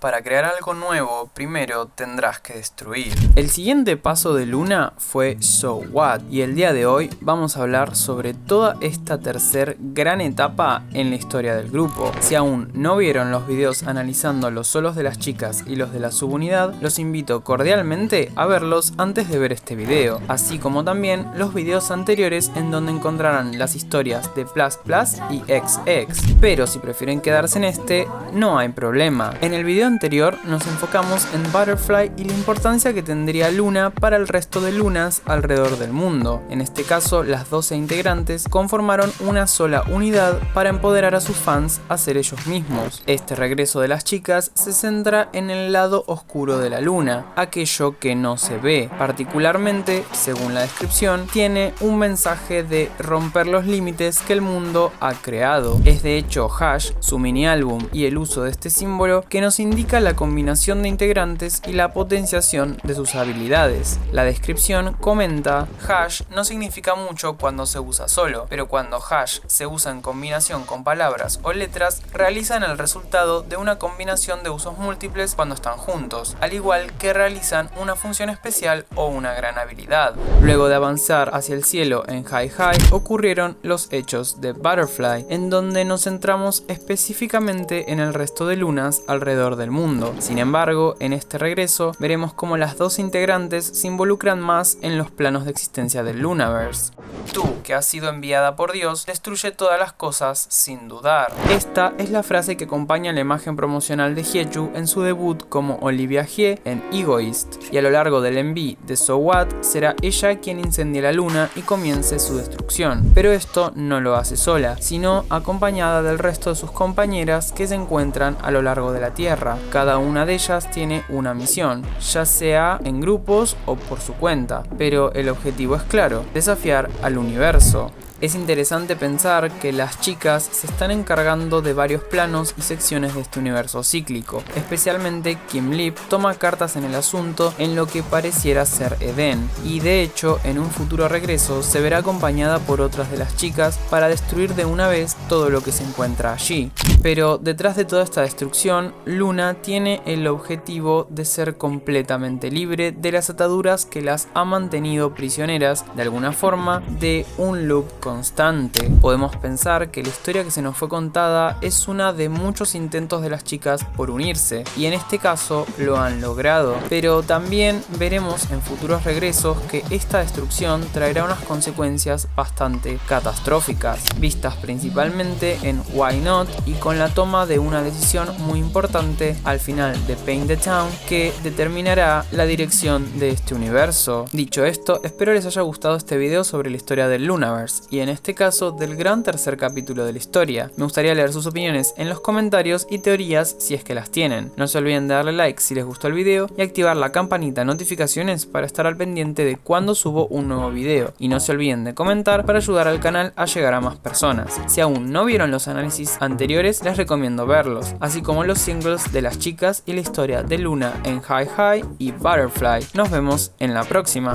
Para crear algo nuevo, primero tendrás que destruir. El siguiente paso de Luna fue So What, y el día de hoy vamos a hablar sobre toda esta tercer gran etapa en la historia del grupo. Si aún no vieron los videos analizando los solos de las chicas y los de la subunidad, los invito cordialmente a verlos antes de ver este video, así como también los videos anteriores en donde encontrarán las historias de Plus Plus y XX. Pero si prefieren quedarse en este, no hay problema. En el video anterior nos enfocamos en Butterfly y la importancia que tendría Luna para el resto de lunas alrededor del mundo. En este caso, las 12 integrantes conformaron una sola unidad para empoderar a sus fans a ser ellos mismos. Este regreso de las chicas se centra en el lado oscuro de la Luna, aquello que no se ve. Particularmente, según la descripción, tiene un mensaje de romper los límites que el mundo ha creado. Es de hecho Hash, su mini álbum y el uso de este símbolo que nos indica la combinación de integrantes y la potenciación de sus habilidades. La descripción comenta: hash no significa mucho cuando se usa solo, pero cuando hash se usa en combinación con palabras o letras, realizan el resultado de una combinación de usos múltiples cuando están juntos, al igual que realizan una función especial o una gran habilidad. Luego de avanzar hacia el cielo en High High, ocurrieron los hechos de Butterfly, en donde nos centramos específicamente en el resto de lunas alrededor del mundo. Sin embargo, en este regreso veremos cómo las dos integrantes se involucran más en los planos de existencia del Lunaverse. Tú, que has sido enviada por Dios, destruye todas las cosas sin dudar. Esta es la frase que acompaña la imagen promocional de Hyeju en su debut como Olivia Hye en Egoist, y a lo largo del MV de So What será ella quien incendie la luna y comience su destrucción. Pero esto no lo hace sola, sino acompañada del resto de sus compañeras que se encuentran a lo largo de la Tierra. Cada una de ellas tiene una misión, ya sea en grupos o por su cuenta, pero el objetivo es claro: desafiar al universo. Es interesante pensar que las chicas se están encargando de varios planos y secciones de este universo cíclico. Especialmente Kim Lip toma cartas en el asunto en lo que pareciera ser Edén, y de hecho en un futuro regreso se verá acompañada por otras de las chicas para destruir de una vez todo lo que se encuentra allí. Pero detrás de toda esta destrucción, Luna tiene el objetivo de ser completamente libre de las ataduras que las ha mantenido prisioneras de alguna forma de un loop constante. Podemos pensar que la historia que se nos fue contada es una de muchos intentos de las chicas por unirse, y en este caso lo han logrado, pero también veremos en futuros regresos que esta destrucción traerá unas consecuencias bastante catastróficas, vistas principalmente en Why Not y con la toma de una decisión muy importante al final de Paint the Town que determinará la dirección de este universo. Dicho esto, espero les haya gustado este video sobre la historia del Lunaverse, y en este caso del gran tercer capítulo de la historia. Me gustaría leer sus opiniones en los comentarios y teorías si es que las tienen. No se olviden de darle like si les gustó el video y activar la campanita de notificaciones para estar al pendiente de cuando subo un nuevo video. Y no se olviden de comentar para ayudar al canal a llegar a más personas. Si aún no vieron los análisis anteriores, les recomiendo verlos, así como los singles de las chicas y la historia de Luna en High High y Butterfly. Nos vemos en la próxima.